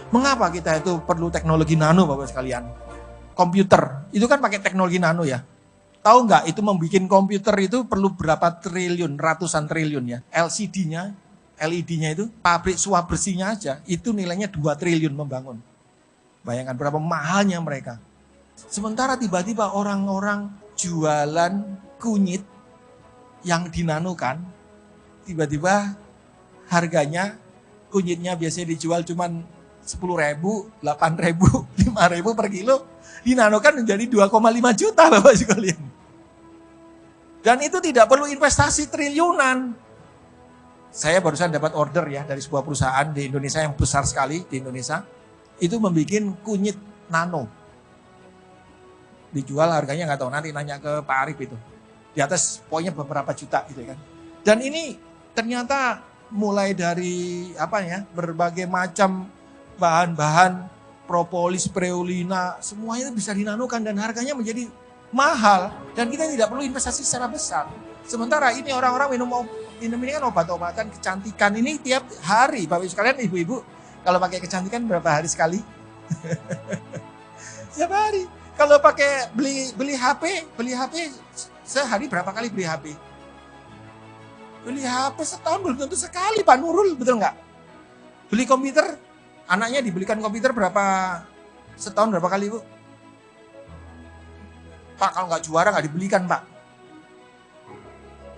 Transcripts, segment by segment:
Mengapa kita itu perlu teknologi nano, Bapak sekalian? Komputer, itu kan pakai teknologi nano ya. Tahu nggak itu membuat komputer itu perlu berapa triliun, ratusan triliun ya. LCD-nya, LED-nya itu, pabrik suap bersihnya aja, itu nilainya 2 triliun membangun. Bayangkan berapa mahalnya mereka. Sementara tiba-tiba orang-orang jualan kunyit yang dinanokan, tiba-tiba harganya kunyitnya biasanya dijual cuman 10.000, 8.000, 5.000 per kilo, dinanokan menjadi 2,5 juta Bapak sekalian. Dan itu tidak perlu investasi triliunan. Saya barusan dapat order ya dari sebuah perusahaan di Indonesia yang besar sekali di Indonesia. Itu membuat kunyit nano. Dijual harganya nggak tahu, nanti nanya ke Pak Arif itu. Di atas pokoknya beberapa juta gitu kan. Dan ini ternyata mulai dari berbagai macam bahan-bahan propolis, preolina, semuanya bisa dinanokan dan harganya menjadi mahal dan kita tidak perlu investasi secara besar. Sementara ini orang-orang minum ini kan obat-obatan kecantikan ini tiap hari. Bapak Ibu sekalian, ibu-ibu, kalau pakai kecantikan berapa hari sekali? Tiap hari. Kalau pakai beli HP sehari berapa kali beli HP? Beli HP setahun belum tentu sekali, Pak Nurul, betul nggak? Beli komputer, anaknya dibelikan komputer setahun berapa kali, Bu? Pak, kalau nggak juara nggak dibelikan, Pak.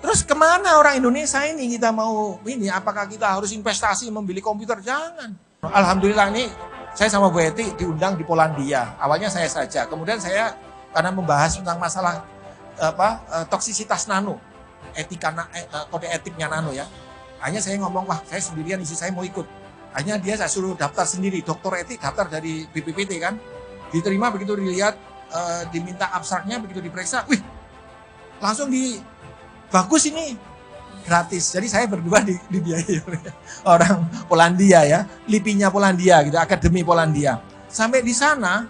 Terus kemana orang Indonesia ini kita mau ini? Apakah kita harus investasi membeli komputer? Jangan. Alhamdulillah ini saya sama Bu Eti diundang di Polandia. Awalnya saya saja. Kemudian saya karena membahas tentang masalah toksisitas nano, kode etiknya nano ya. Hanya saya ngomong, wah saya sendirian, istri saya mau ikut. Hanya dia saya suruh daftar sendiri, dokter etik daftar dari BPPT kan. Diterima, begitu dilihat, diminta abstraknya, begitu diperiksa, wih langsung bagus ini, gratis. Jadi saya berdua dibiayai oleh orang Polandia ya, LIPI-nya Polandia gitu, Akademi Polandia. Sampai di sana,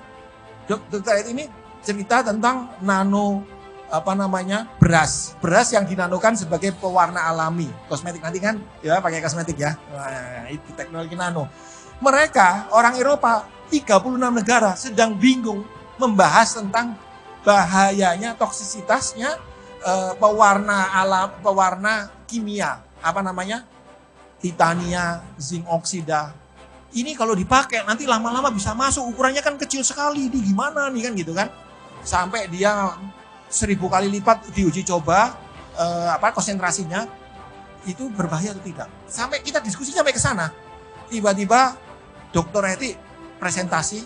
dokter etik ini cerita tentang nano beras yang dinanokan sebagai pewarna alami kosmetik, nanti kan ya pakai kosmetik ya. Nah, itu teknologi nano. Mereka orang Eropa 36 negara sedang bingung membahas tentang bahayanya, toksisitasnya pewarna kimia, titania, zinc oksida. Ini kalau dipakai nanti lama-lama bisa masuk, ukurannya kan kecil sekali, ini gimana nih kan gitu kan. Sampai dia 1000 kali lipat diuji coba konsentrasinya itu berbahaya atau tidak. Sampai kita diskusi sampai ke sana. Tiba-tiba dokter etik presentasi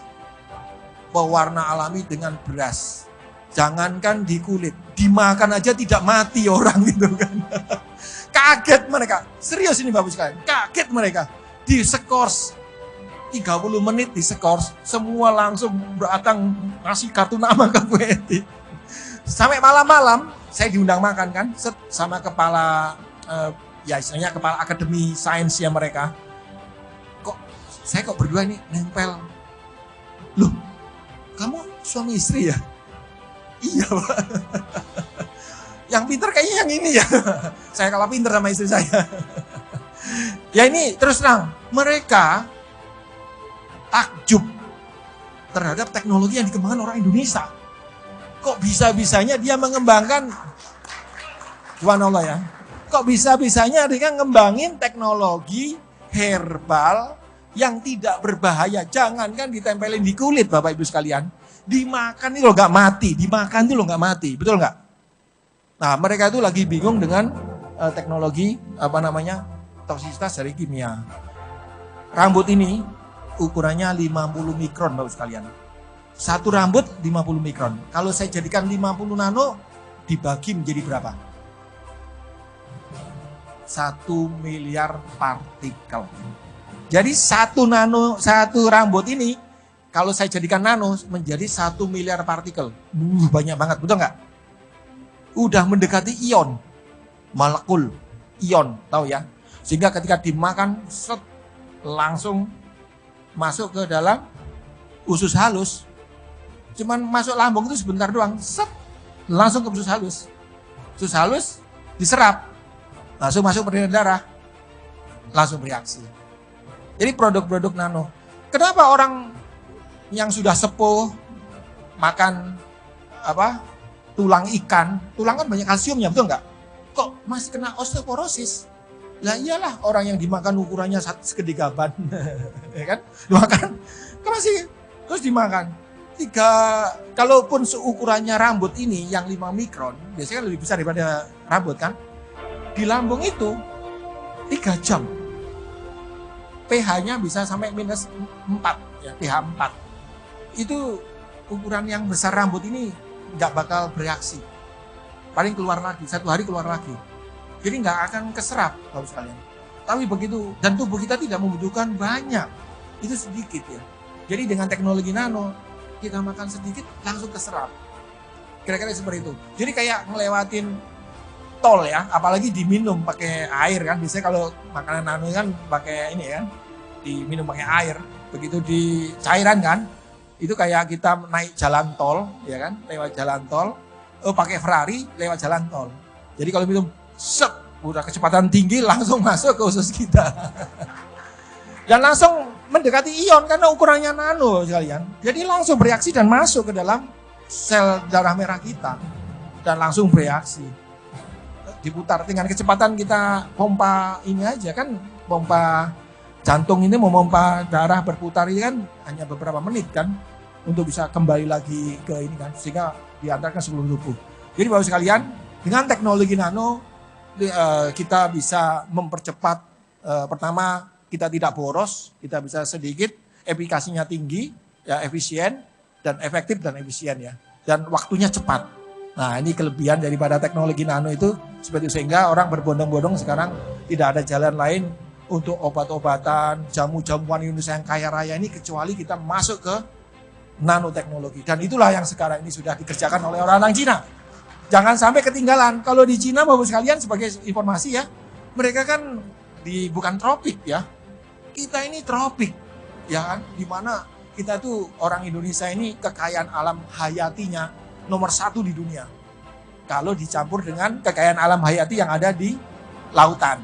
pewarna alami dengan beras. Jangankan di kulit, dimakan aja tidak mati orang gitu kan. Kaget mereka. Serius ini Bapak sekalian, kaget mereka. Diskors 30 menit diskors, semua langsung datang ngasih kartu nama ke Bu Eti. Sampai malam-malam saya diundang makan kan sama kepala istilahnya kepala akademi sainsnya mereka. Saya berdua ini nempel. Loh, kamu suami istri ya? Iya, Pak. Yang pinter kayaknya yang ini ya. Saya kalah pinter sama istri saya. Ya ini terus terang, mereka takjub terhadap teknologi yang dikembangkan orang Indonesia. Kok bisa-bisanya dia mengembangkan, subhanallah ya, kok bisa-bisanya dia ngembangin teknologi herbal yang tidak berbahaya. Jangankan ditempelin di kulit Bapak Ibu sekalian, dimakan itu loh nggak mati, dimakan itu loh nggak mati, betul nggak? Nah mereka itu lagi bingung dengan teknologi toksisitas dari kimia. Rambut ini ukurannya 50 mikron Bapak sekalian. Satu rambut 50 mikron. Kalau saya jadikan 50 nano, dibagi menjadi berapa? 1 miliar partikel. Jadi satu rambut ini, kalau saya jadikan nano, menjadi 1 miliar partikel. Banyak banget, betul nggak? Udah mendekati ion, molekul, ion, tahu ya? Sehingga ketika dimakan, langsung masuk ke dalam usus halus. Cuman masuk lambung itu sebentar doang, langsung ke usus halus. Usus halus diserap, langsung masuk peredaran darah, langsung bereaksi. Jadi produk-produk nano. Kenapa orang yang sudah sepuh makan tulang ikan, tulang kan banyak kalsiumnya, betul nggak? Kok masih kena osteoporosis? Lah iyalah, orang yang dimakan ukurannya segede gaban, ya kan? Dimakan, kan masih terus dimakan. Kalaupun seukurannya rambut ini yang 5 mikron, biasanya kan lebih besar daripada rambut kan? Di lambung itu 3 jam. pH-nya bisa sampai minus 4, ya, pH 4. Itu ukuran yang besar rambut ini nggak bakal bereaksi. Paling keluar lagi, 1 hari keluar lagi. Jadi nggak akan keserap, Bapak sekalian. Tapi begitu, dan tubuh kita tidak membutuhkan banyak, itu sedikit ya. Jadi dengan teknologi nano, kita makan sedikit langsung keserap. Kira-kira seperti itu. Jadi kayak ngelewatin tol ya, apalagi diminum pakai air kan. Biasanya kalau makanan nano kan pakai ini kan, diminum pakai air. Begitu di cairan kan, itu kayak kita naik jalan tol, ya kan, lewat jalan tol. Pakai Ferrari lewat jalan tol. Jadi kalau minum, udah kecepatan tinggi langsung masuk ke usus kita. Dan langsung mendekati ion karena ukurannya nano sekalian. Jadi langsung bereaksi dan masuk ke dalam sel darah merah kita. Dan langsung bereaksi. Diputar dengan kecepatan kita pompa ini aja kan, pompa jantung ini memompa darah berputar ini kan hanya beberapa menit kan untuk bisa kembali lagi ke ini kan, sehingga diantarkan sebelum tubuh. Jadi Bapak sekalian, dengan teknologi nano kita bisa mempercepat, pertama kita tidak boros, kita bisa sedikit, efikasinya tinggi, ya efisien dan efektif dan efisien ya, dan waktunya cepat. Nah ini kelebihan daripada teknologi nano itu, seperti sehingga orang berbondong-bondong sekarang tidak ada jalan lain untuk obat-obatan, jamu-jamuan Indonesia yang kaya raya ini kecuali kita masuk ke nanoteknologi. Dan itulah yang sekarang ini sudah dikerjakan oleh orang-orang Cina. Jangan sampai ketinggalan. Kalau di Cina Bapak sekalian sebagai informasi ya, mereka kan bukan tropik ya. Kita ini tropik ya kan, dimana kita tuh orang Indonesia ini kekayaan alam hayatinya nomor 1 di dunia. Kalau dicampur dengan kekayaan alam hayati yang ada di lautan.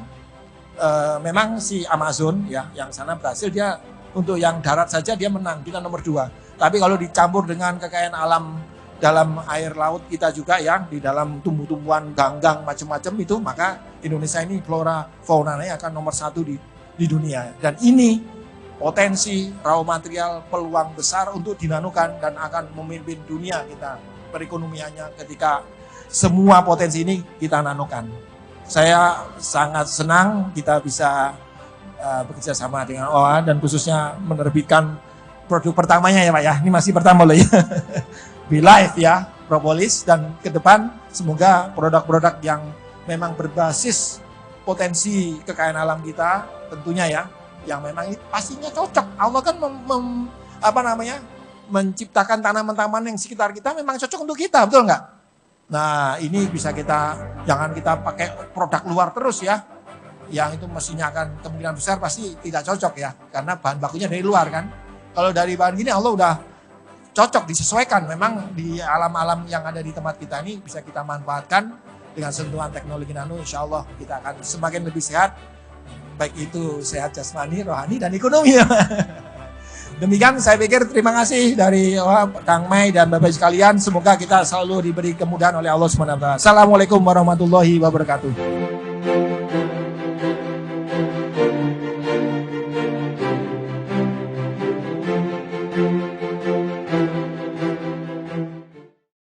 Memang si Amazon ya, yang sana berhasil dia untuk yang darat saja dia menang, kita nomor 2. Tapi kalau dicampur dengan kekayaan alam dalam air laut kita juga ya, di dalam tumbuh-tumbuhan, ganggang, macam-macam itu, maka Indonesia ini flora faunanya akan nomor 1 di dunia. Dan ini potensi raw material peluang besar untuk dinanokan dan akan memimpin dunia kita perekonomiannya ketika semua potensi ini kita nanokan. Saya sangat senang kita bisa bekerja sama dengan OA dan khususnya menerbitkan produk pertamanya ya Pak ya, ini masih pertama loh ya. BeLife ya, propolis, dan ke depan semoga produk-produk yang memang berbasis potensi kekayaan alam kita tentunya ya, yang memang pastinya cocok. Allah kan menciptakan tanaman-tanaman yang sekitar kita memang cocok untuk kita, betul nggak? Nah ini bisa jangan kita pakai produk luar terus ya, yang itu mestinya akan kemungkinan besar pasti tidak cocok ya, karena bahan bakunya dari luar kan. Kalau dari bahan gini Allah udah cocok, disesuaikan. Memang di alam-alam yang ada di tempat kita ini bisa kita manfaatkan dengan sentuhan teknologi nano. Insya Allah kita akan semakin lebih sehat, baik itu sehat jasmani, rohani, dan ekonomi. Demikian saya pikir, terima kasih dari Kang Mai dan Bapak sekalian. Semoga kita selalu diberi kemudahan oleh Allah SWT. Assalamualaikum warahmatullahi wabarakatuh.